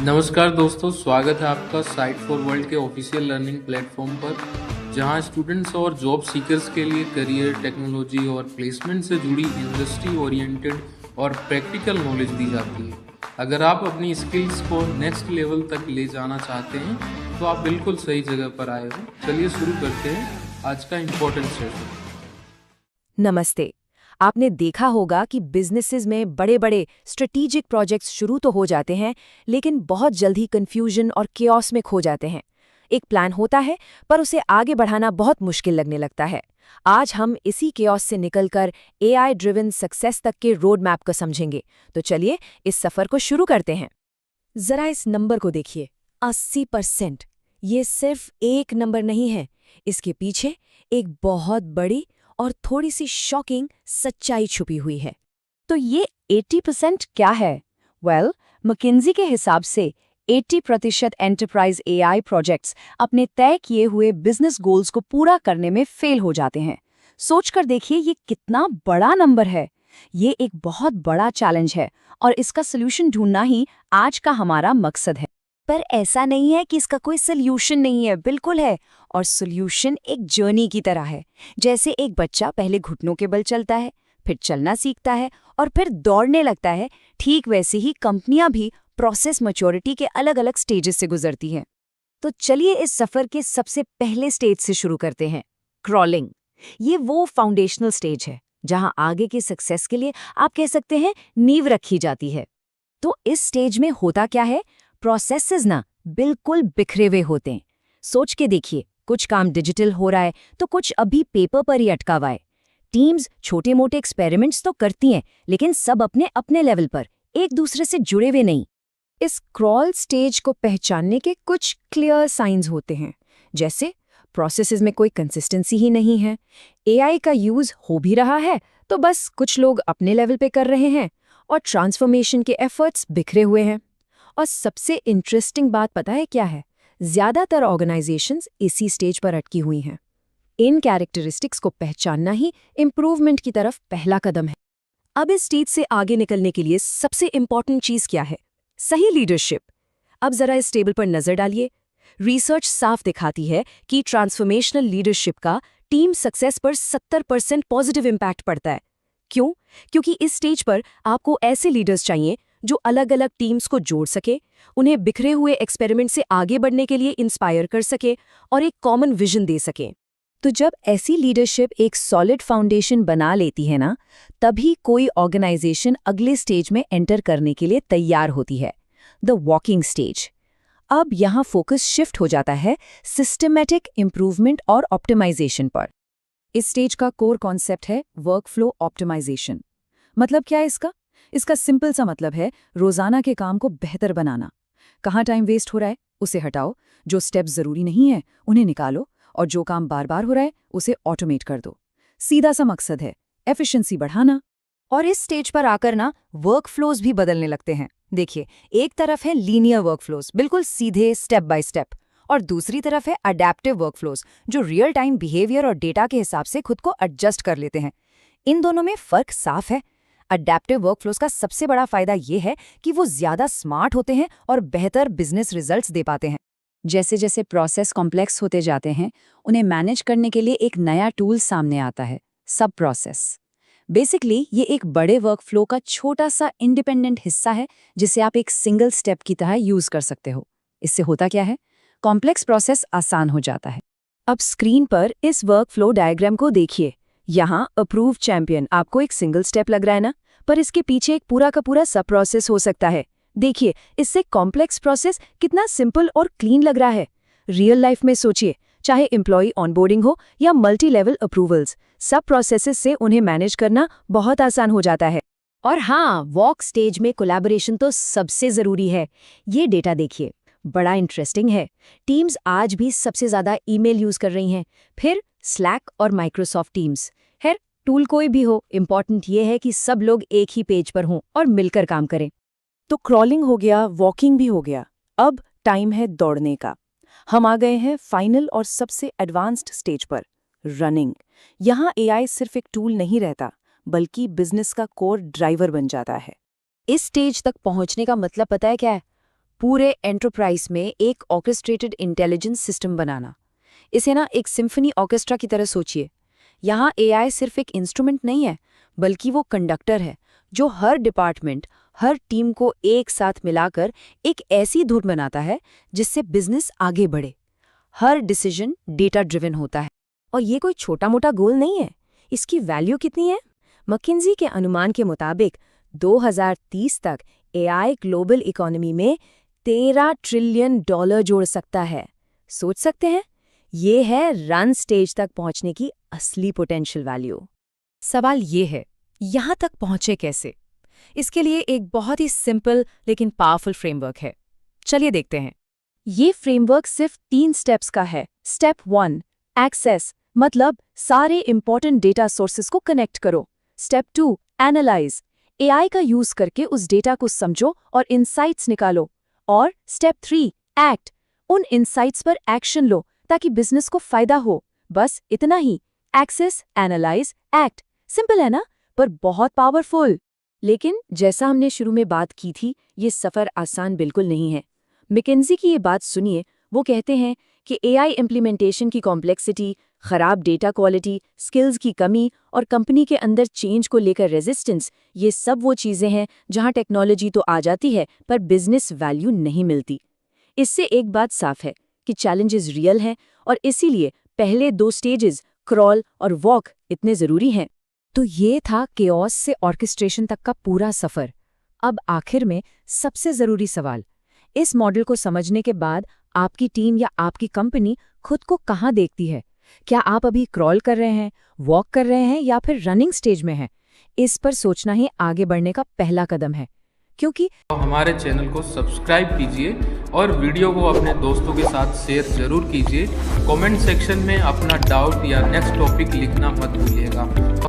नमस्कार दोस्तों, स्वागत है आपका साइट फॉर वर्ल्ड के ऑफिशियल लर्निंग प्लेटफॉर्म पर, जहां स्टूडेंट्स और जॉब सीकर्स के लिए करियर, टेक्नोलॉजी और प्लेसमेंट से जुड़ी इंडस्ट्री ओरिएंटेड और प्रैक्टिकल नॉलेज दी जाती है। अगर आप अपनी स्किल्स को नेक्स्ट लेवल तक ले जाना चाहते हैं तो आप बिल्कुल सही जगह पर आए हो। चलिए शुरू करते हैं आज का इम्पोर्टेंट सेशन। नमस्ते। आपने देखा होगा कि बिजनेसेस में बड़े-बड़े स्ट्रेटेजिक प्रोजेक्ट्स शुरू तो हो जाते हैं, लेकिन बहुत जल्द ही कंफ्यूजन और केओस में खो जाते हैं। एक प्लान होता है, पर उसे आगे बढ़ाना बहुत मुश्किल लगने लगता है। आज हम इसी केओस से निकलकर एआई ड्रिवन सक्सेस तक के रोड मैप को समझेंगे। तो चलिए इस सफर को शुरू करते हैं। जरा इस नंबर को देखिए, 80%। ये सिर्फ एक नंबर नहीं है, इसके पीछे एक बहुत बड़ी और थोड़ी सी शॉकिंग सच्चाई छुपी हुई है। तो ये 80% क्या है? मैकिन्जी के हिसाब से 80% एंटरप्राइज एआई प्रोजेक्ट्स अपने तय किए हुए बिजनेस गोल्स को पूरा करने में फेल हो जाते हैं। सोचकर देखिए ये कितना बड़ा नंबर है। ये एक बहुत बड़ा चैलेंज है और इसका सलूशन ढूंढना ही आज का हमारा मकसद है। पर ऐसा नहीं है कि इसका कोई सल्यूशन नहीं है, बिल्कुल है। और सल्यूशन एक जर्नी की तरह है। जैसे एक बच्चा पहले घुटनों के बल चलता है, फिर चलना सीखता है और फिर दौड़ने लगता है, ठीक वैसे ही कंपनियां भी प्रोसेस मैच्योरिटी के अलग-अलग स्टेजेस से गुजरती हैं। तो चलिए इस सफर के सबसे पहले स्टेज से शुरू करते हैं, क्रॉलिंग। ये वो फाउंडेशनल स्टेज है जहां आगे की सक्सेस के लिए आप कह सकते हैं नींव रखी जाती है। तो इस स्टेज में होता क्या है? प्रोसेसेस ना बिल्कुल बिखरे हुए होते हैं। सोच के देखिए, कुछ काम डिजिटल हो रहा है तो कुछ अभी पेपर पर ही अटका हुआ है। टीम्स छोटे मोटे एक्सपेरिमेंट्स तो करती हैं, लेकिन सब अपने अपने लेवल पर, एक दूसरे से जुड़े हुए नहीं। इस क्रॉल स्टेज को पहचानने के कुछ क्लियर साइंस होते हैं, जैसे प्रोसेसेस में कोई कंसिस्टेंसी ही नहीं है, एआई का यूज हो भी रहा है तो बस कुछ लोग अपने लेवल पे कर रहे हैं, और ट्रांसफॉर्मेशन के एफर्ट्स बिखरे हुए हैं। और सबसे इंटरेस्टिंग बात पता है क्या है? ज्यादातर ऑर्गेनाइजेशंस इसी स्टेज पर अटकी हुई हैं। इन कैरेक्टरिस्टिक्स को पहचानना ही इम्प्रूवमेंट की तरफ पहला कदम है। अब इस स्टेज से आगे निकलने के लिए सबसे इंपॉर्टेंट चीज क्या है? सही लीडरशिप। अब जरा इस टेबल पर नजर डालिए। रिसर्च साफ दिखाती है कि ट्रांसफॉर्मेशनल लीडरशिप का टीम सक्सेस पर 70% पॉजिटिव इम्पैक्ट पड़ता है। क्यों? क्योंकि इस स्टेज पर आपको ऐसे लीडर्स चाहिए जो अलग अलग टीम्स को जोड़ सके, उन्हें बिखरे हुए एक्सपेरिमेंट से आगे बढ़ने के लिए इंस्पायर कर सके और एक कॉमन विजन दे सके। तो जब ऐसी लीडरशिप एक सॉलिड फाउंडेशन बना लेती है ना, तभी कोई ऑर्गेनाइजेशन अगले स्टेज में एंटर करने के लिए तैयार होती है, द वॉकिंग स्टेज। अब यहाँ फोकस शिफ्ट हो जाता है सिस्टमैटिक इम्प्रूवमेंट और ऑप्टिमाइजेशन पर। इस स्टेज का कोर कॉन्सेप्ट है वर्कफ्लो ऑप्टिमाइजेशन। मतलब क्या है इसका? इसका सिंपल सा मतलब है रोजाना के काम को बेहतर बनाना। कहाँ टाइम वेस्ट हो रहा है उसे हटाओ, जो स्टेप्स जरूरी नहीं है उन्हें निकालो, और जो काम बार बार हो रहा है उसे ऑटोमेट कर दो। सीधा सा मकसद है एफिशिएंसी बढ़ाना। और इस स्टेज पर आकर ना वर्कफ्लोज भी बदलने लगते हैं। देखिए, एक तरफ है लीनियर वर्कफ्लोज, बिल्कुल सीधे स्टेप बाय स्टेप, और दूसरी तरफ है अडैप्टिव वर्कफ्लोज, जो रियल टाइम बिहेवियर और डेटा के हिसाब से खुद को एडजस्ट कर लेते हैं। इन दोनों में फर्क साफ है। अडैप्टिव वर्कफ्लोज का सबसे बड़ा फायदा ये है कि वो ज्यादा स्मार्ट होते हैं और बेहतर बिजनेस रिजल्ट्स दे पाते हैं। जैसे जैसे प्रोसेस कॉम्प्लेक्स होते जाते हैं, उन्हें मैनेज करने के लिए एक नया टूल सामने आता है, सब प्रोसेस। बेसिकली ये एक बड़े वर्कफ्लो का छोटा सा इंडिपेंडेंट हिस्सा है, जिसे आप एक सिंगल स्टेप की तरह यूज कर सकते हो। इससे होता क्या है? कॉम्प्लेक्स प्रोसेस आसान हो जाता है। अब स्क्रीन पर इस वर्कफ्लो डायग्राम को देखिए। यहाँ अप्रूव चैंपियन आपको एक सिंगल स्टेप लग रहा है ना, पर इसके पीछे एक पूरा का पूरा सब प्रोसेस हो सकता है। देखिए, इससे कॉम्प्लेक्स प्रोसेस कितना सिंपल और क्लीन लग रहा है। रियल लाइफ में सोचिए, चाहे एम्प्लॉय ऑनबोर्डिंग हो या मल्टी लेवल अप्रूवल्स, सब प्रोसेसेस से उन्हें मैनेज करना बहुत आसान हो जाता है। और हाँ, वॉक स्टेज में कोलैबोरेशन तो सबसे जरूरी है। ये डेटा देखिए, बड़ा इंटरेस्टिंग है। टीम्स आज भी सबसे ज्यादा ईमेल यूज कर रही हैं, फिर स्लैक और माइक्रोसॉफ्ट टीम्स। खैर, टूल कोई भी हो, इंपॉर्टेंट ये है कि सब लोग एक ही पेज पर हों और मिलकर काम करें। तो क्रॉलिंग हो गया, वॉकिंग भी हो गया। अब टाइम है दौड़ने का। हम आ गए हैं फाइनल और सबसे एडवांस्ड स्टेज पर, रनिंग। यहाँ एआई सिर्फ एक टूल नहीं रहता, बल्कि बिजनेस का कोर ड्राइवर बन जाता है। इस स्टेज तक पहुंचने का मतलब पता है क्या है? पूरे एंटरप्राइज में एक ऑर्केस्ट्रेटेड इंटेलिजेंस सिस्टम बनाना। इसे एक सिम्फनी ऑर्केस्ट्रा की तरह सोचिए। यहाँ एआई सिर्फ एक इंस्ट्रूमेंट नहीं है, बल्कि वो कंडक्टर है जो हर डिपार्टमेंट, हर टीम को एक साथ मिलाकर एक ऐसी धुन बनाता है जिससे बिजनेस आगे बढ़े। हर डिसीजन डेटा ड्रिवन होता है। और ये कोई छोटा मोटा गोल नहीं है। इसकी वैल्यू कितनी है? मैकिन्जी के अनुमान के मुताबिक 2030 तक एआई ग्लोबल इकोनॉमी में $13 ट्रिलियन जोड़ सकता है। सोच सकते हैं? ये है रन स्टेज तक पहुंचने की असली पोटेंशियल वैल्यू। सवाल ये है, यहाँ तक पहुंचे कैसे? इसके लिए एक बहुत ही सिंपल लेकिन पावरफुल फ्रेमवर्क है। चलिए देखते हैं। ये फ्रेमवर्क सिर्फ 3 स्टेप्स का है। स्टेप 1, एक्सेस, मतलब सारे इंपॉर्टेंट डेटा सोर्सेस को कनेक्ट करो। स्टेप 2, एनालाइज, एआई का यूज करके उस डेटा को समझो और इनसाइट्स निकालो। और स्टेप 3, एक्ट, उन इनसाइट्स पर एक्शन लो ताकि बिजनेस को फायदा हो। बस इतना ही। Access, analyse, act. सिंपल है ना, पर बहुत पावरफुल। लेकिन जैसा हमने शुरू में बात की थी, ये सफर आसान बिल्कुल नहीं है। मैकिन्जी की ये बात सुनिए। वो कहते हैं कि एआई इम्प्लीमेंटेशन की कॉम्प्लेक्सिटी, खराब डेटा क्वालिटी, स्किल्स की कमी और कंपनी के अंदर चेंज को लेकर रेजिस्टेंस, ये सब वो चीज़ें हैं जहां टेक्नोलॉजी तो आ जाती है पर बिजनेस वैल्यू नहीं मिलती। इससे एक बात साफ है कि चैलेंजेस रियल हैं और इसीलिए पहले 2 स्टेजेस, क्रॉल और वॉक, इतने ज़रूरी हैं। तो ये था केओस से ऑर्केस्ट्रेशन तक का पूरा सफ़र। अब आखिर में सबसे ज़रूरी सवाल, इस मॉडल को समझने के बाद आपकी टीम या आपकी कंपनी खुद को कहाँ देखती है? क्या आप अभी क्रॉल कर रहे हैं, वॉक कर रहे हैं या फिर रनिंग स्टेज में हैं? इस पर सोचना ही आगे बढ़ने का पहला कदम है। क्योंकि हमारे चैनल को सब्सक्राइब कीजिए और वीडियो को अपने दोस्तों के साथ शेयर जरूर कीजिए। कमेंट सेक्शन में अपना डाउट या नेक्स्ट टॉपिक लिखना मत भूलिएगा।